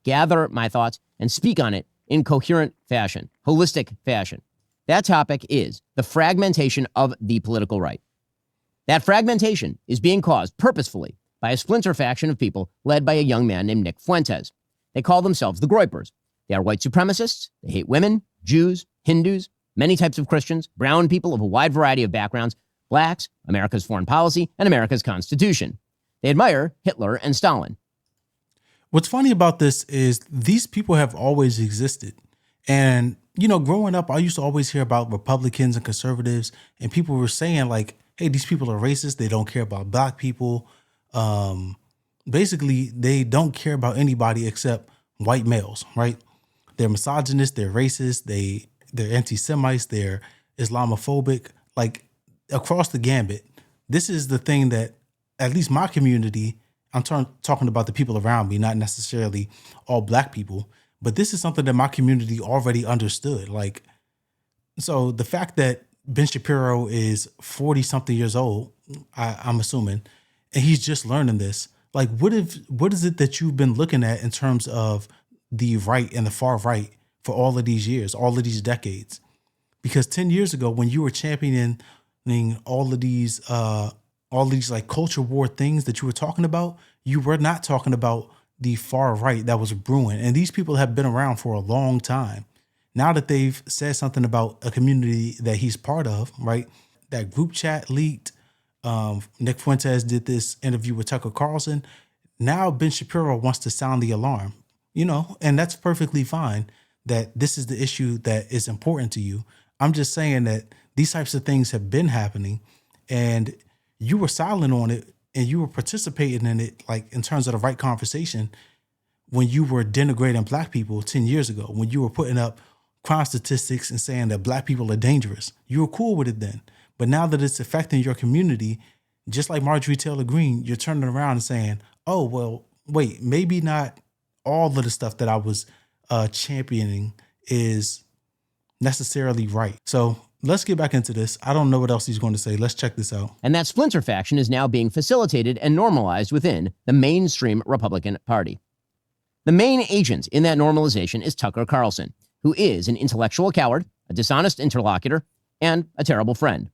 gather my thoughts, and speak on it in coherent fashion, holistic fashion. That topic is the fragmentation of the political right. That fragmentation is being caused purposefully by a splinter faction of people led by a young man named Nick Fuentes. They call themselves the Groypers. They are white supremacists. They hate women, Jews, Hindus, many types of Christians, brown people of a wide variety of backgrounds, blacks, America's foreign policy, and America's Constitution. They admire Hitler and Stalin. What's funny about this is these people have always existed. And, you know, growing up, I used to always hear about Republicans and conservatives, and people were saying like, hey, these people are racist. They don't care about black people. Basically, they don't care about anybody except white males, right? They're misogynist, they're racist, they're anti-Semites, they're Islamophobic, like across the gambit. This is the thing that at least my community, I'm talking about the people around me, not necessarily all black people, but this is something that my community already understood. Like, so the fact that Ben Shapiro is 40 something years old, I'm assuming, and he's just learning this. Like, what is it that you've been looking at in terms of the right and the far right for all of these years, all of these decades? Because 10 years ago, when you were championing all of these like culture war things that you were talking about, you were not talking about the far right that was brewing. And these people have been around for a long time. Now that they've said something about a community that he's part of, right? That group chat leaked. Nick Fuentes did this interview with Tucker Carlson. Now Ben Shapiro wants to sound the alarm, you know, and that's perfectly fine that this is the issue that is important to you. I'm just saying that these types of things have been happening and you were silent on it and you were participating in it, like in terms of the right conversation, when you were denigrating black people 10 years ago, when you were putting up crime statistics and saying that black people are dangerous. You were cool with it then. But now that it's affecting your community, just like Marjorie Taylor Greene, you're turning around and saying, oh, well, wait, maybe not all of the stuff that I was championing is necessarily right. So let's get back into this. I don't know what else he's going to say. Let's check this out. And that splinter faction is now being facilitated and normalized within the mainstream Republican Party. The main agent in that normalization is Tucker Carlson, who is an intellectual coward, a dishonest interlocutor, and a terrible friend.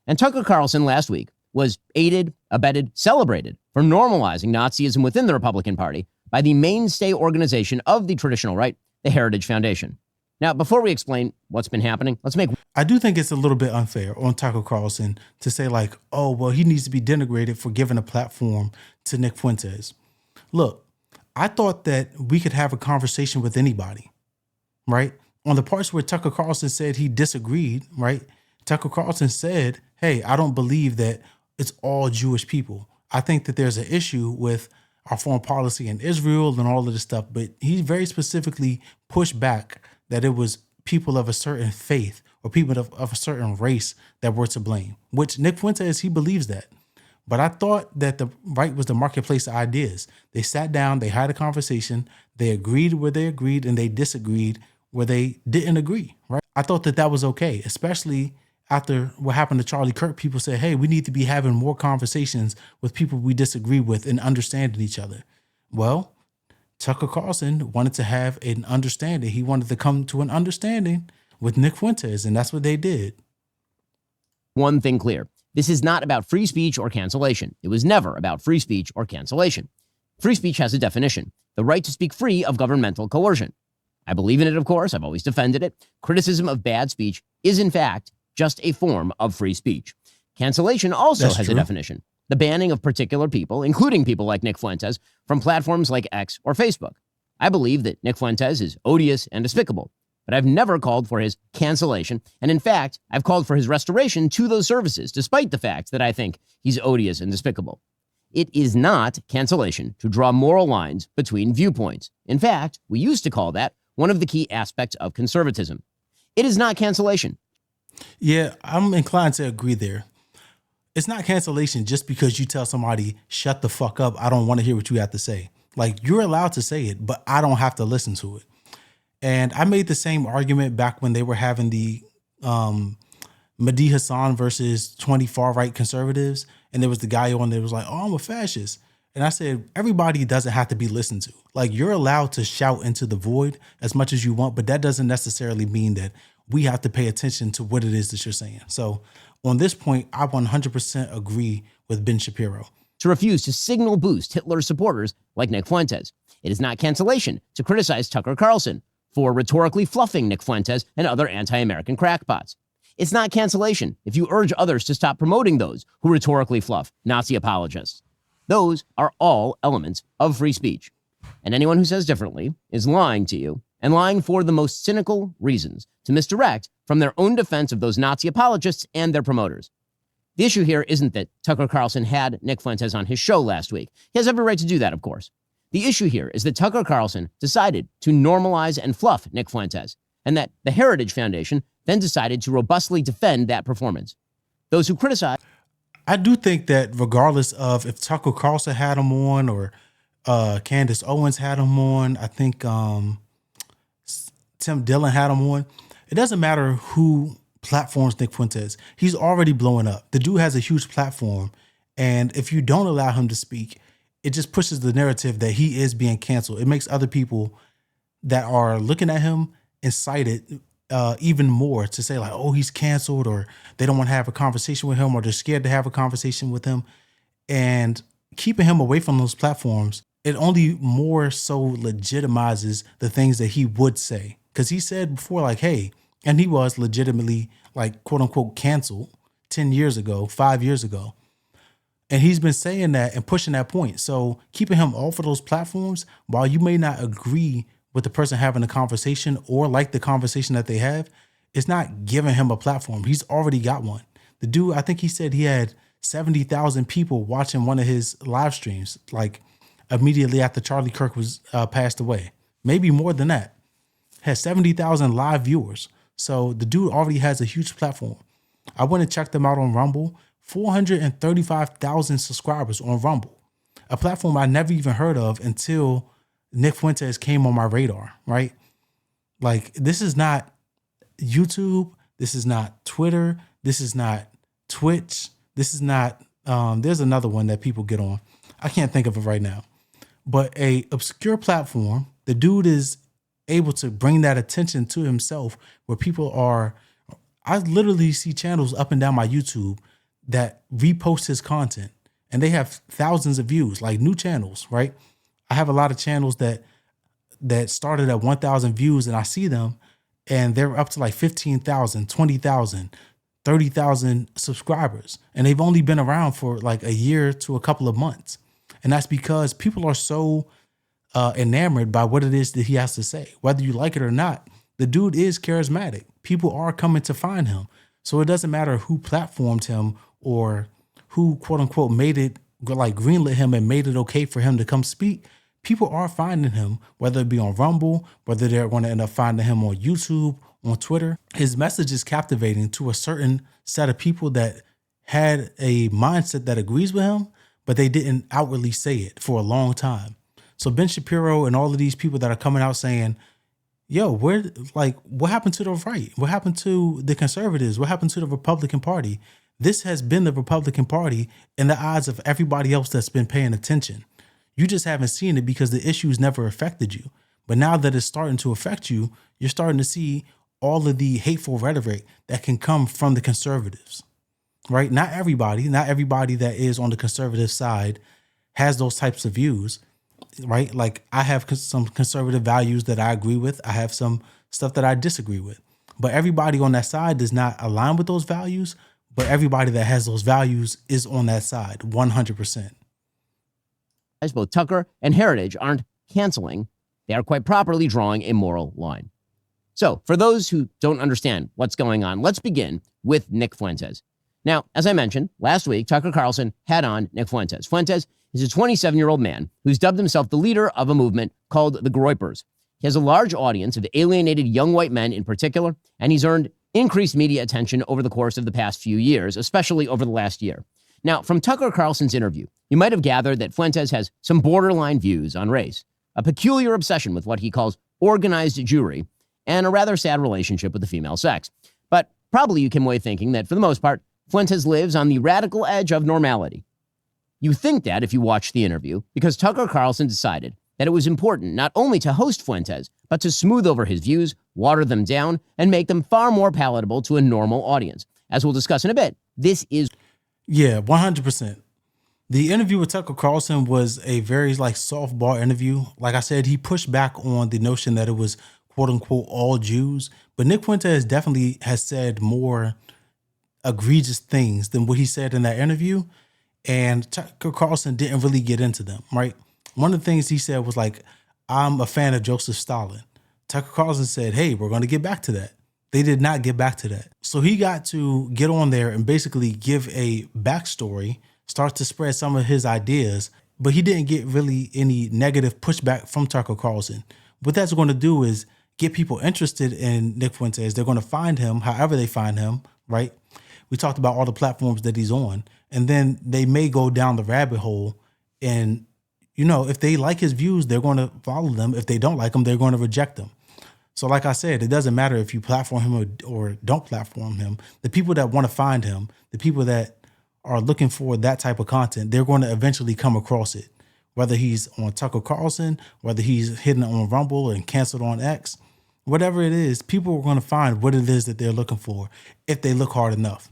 And Tucker Carlson last week was aided, abetted, celebrated for normalizing Nazism within the Republican Party by the mainstay organization of the traditional right, the Heritage Foundation. Now, before we explain what's been happening, I do think it's a little bit unfair on Tucker Carlson to say like, oh, well, he needs to be denigrated for giving a platform to Nick Fuentes. Look, I thought that we could have a conversation with anybody, right? On the parts where Tucker Carlson said he disagreed, right? Tucker Carlson said, hey, I don't believe that it's all Jewish people. I think that there's an issue with our foreign policy in Israel and all of this stuff. But he very specifically pushed back that it was people of a certain faith or people of a certain race that were to blame, which Nick Fuentes, he believes that. But I thought that the right was the marketplace of ideas. They sat down, they had a conversation, they agreed where they agreed, and they disagreed where they didn't agree, right? I thought that that was okay, especially after what happened to Charlie Kirk. People said, hey, we need to be having more conversations with people we disagree with and understanding each other. Well, Tucker Carlson wanted to have an understanding. He wanted to come to an understanding with Nick Fuentes, and that's what they did. One thing clear. This is not about free speech or cancellation. It was never about free speech or cancellation. Free speech has a definition: the right to speak free of governmental coercion. I believe in it, of course. I've always defended it. Criticism of bad speech is, in fact, just a form of free speech. Cancellation also has a definition: the banning of particular people, including people like Nick Fuentes, from platforms like X or Facebook. I believe that Nick Fuentes is odious and despicable, but I've never called for his cancellation. And in fact, I've called for his restoration to those services, despite the fact that I think he's odious and despicable. It is not cancellation to draw moral lines between viewpoints. In fact, we used to call that one of the key aspects of conservatism. It is not cancellation. Yeah, I'm inclined to agree there. It's not cancellation just because you tell somebody, shut the fuck up, I don't want to hear what you have to say. Like, you're allowed to say it, but I don't have to listen to it. And I made the same argument back when they were having the Mehdi Hassan versus 20 far-right conservatives. And there was the guy on there was like, oh, I'm a fascist. And I said, everybody doesn't have to be listened to. Like, you're allowed to shout into the void as much as you want, but that doesn't necessarily mean that we have to pay attention to what it is that you're saying. So on this point, I 100% agree with Ben Shapiro. To refuse to signal boost Hitler's supporters like Nick Fuentes. It is not cancellation to criticize Tucker Carlson for rhetorically fluffing Nick Fuentes and other anti-American crackpots. It's not cancellation if you urge others to stop promoting those who rhetorically fluff Nazi apologists. Those are all elements of free speech. And anyone who says differently is lying to you, and lying for the most cynical reasons to misdirect from their own defense of those Nazi apologists and their promoters. The issue here isn't that Tucker Carlson had Nick Fuentes on his show last week. He has every right to do that, of course. The issue here is that Tucker Carlson decided to normalize and fluff Nick Fuentes, and that the Heritage Foundation then decided to robustly defend that performance. Those who criticize... I do think that regardless of if Tucker Carlson had him on or Candace Owens had him on, I think Tim Dillon had him on, it doesn't matter who platforms Nick Fuentes. He's already blowing up. The dude has a huge platform, and if you don't allow him to speak, it just pushes the narrative that he is being canceled. It makes other people that are looking at him incited even more to say like, oh, he's canceled, or they don't want to have a conversation with him, or they're scared to have a conversation with him. And keeping him away from those platforms, it only more so legitimizes the things that he would say. Because he said before, like, hey, and he was legitimately, like, quote unquote, canceled 10 years ago, 5 years ago. And he's been saying that and pushing that point. So keeping him off of those platforms, while you may not agree with the person having the conversation or like the conversation that they have, it's not giving him a platform. He's already got one. The dude, I think he said he had 70,000 people watching one of his live streams, like immediately after Charlie Kirk was passed away. Maybe more than that. Has 70,000 live viewers. So the dude already has a huge platform. I went and checked them out on Rumble. 435,000 subscribers on Rumble, a platform I never even heard of until Nick Fuentes came on my radar, right? Like, this is not YouTube. This is not Twitter. This is not Twitch. This is not, there's another one that people get on. I can't think of it right now. But a obscure platform, the dude is able to bring that attention to himself where people are, I literally see channels up and down my YouTube that repost his content and they have thousands of views, like new channels, right? I have a lot of channels that started at 1,000 views and I see them and they're up to like 15,000, 20,000, 30,000 subscribers. And they've only been around for like a year to a couple of months. And that's because people are so enamored by what it is that he has to say. Whether you like it or not, the dude is charismatic. People are coming to find him. So it doesn't matter who platformed him or who, quote unquote, made it, like greenlit him and made it okay for him to come speak. People are finding him, whether it be on Rumble, whether they're going to end up finding him on YouTube, on Twitter. His message is captivating to a certain set of people that had a mindset that agrees with him, but they didn't outwardly say it for a long time. So Ben Shapiro and all of these people that are coming out saying, yo, what happened to the right? What happened to the conservatives? What happened to the Republican Party? This has been the Republican Party in the eyes of everybody else that's been paying attention. You just haven't seen it because the issues never affected you. But now that it's starting to affect you, you're starting to see all of the hateful rhetoric that can come from the conservatives, right? Not everybody that is on the conservative side has those types of views, right? Like, I have some conservative values that I agree with. I have some stuff that I disagree with. But everybody on that side does not align with those values. But everybody that has those values is on that side, 100%. As both Tucker and Heritage aren't canceling, they are quite properly drawing a moral line. So, for those who don't understand what's going on, let's begin with Nick Fuentes. Now, as I mentioned, last week, Tucker Carlson had on Nick Fuentes. Fuentes is a 27-year-old man who's dubbed himself the leader of a movement called the Groypers. He has a large audience of alienated young white men in particular, and he's earned increased media attention over the course of the past few years, especially over the last year. Now, from Tucker Carlson's interview, you might have gathered that Fuentes has some borderline views on race, a peculiar obsession with what he calls organized Jewry, and a rather sad relationship with the female sex. But probably you came away thinking that, for the most part, Fuentes lives on the radical edge of normality. You think that if you watch the interview, because Tucker Carlson decided that it was important not only to host Fuentes, but to smooth over his views, water them down, and make them far more palatable to a normal audience. As we'll discuss in a bit, this is... Yeah, 100%. The interview with Tucker Carlson was a very softball interview. Like I said, he pushed back on the notion that it was quote unquote all Jews, but Nick Fuentes definitely has said more egregious things than what he said in that interview. And Tucker Carlson didn't really get into them, right? One of the things he said was I'm a fan of Joseph Stalin. Tucker Carlson said, hey, we're going to get back to that. They did not get back to that. So he got to get on there and basically give a backstory, start to spread some of his ideas, but he didn't get really any negative pushback from Tucker Carlson. What that's going to do is get people interested in Nick Fuentes. They're going to find him however they find him, right? We talked about all the platforms that he's on, and then they may go down the rabbit hole. And, if they like his views, they're going to follow them. If they don't like them, they're going to reject them. So like I said, it doesn't matter if you platform him or don't platform him. The people that want to find him, the people that are looking for that type of content, they're going to eventually come across it. Whether he's on Tucker Carlson, whether he's hidden on Rumble and canceled on X, whatever it is, people are going to find what it is that they're looking for if they look hard enough.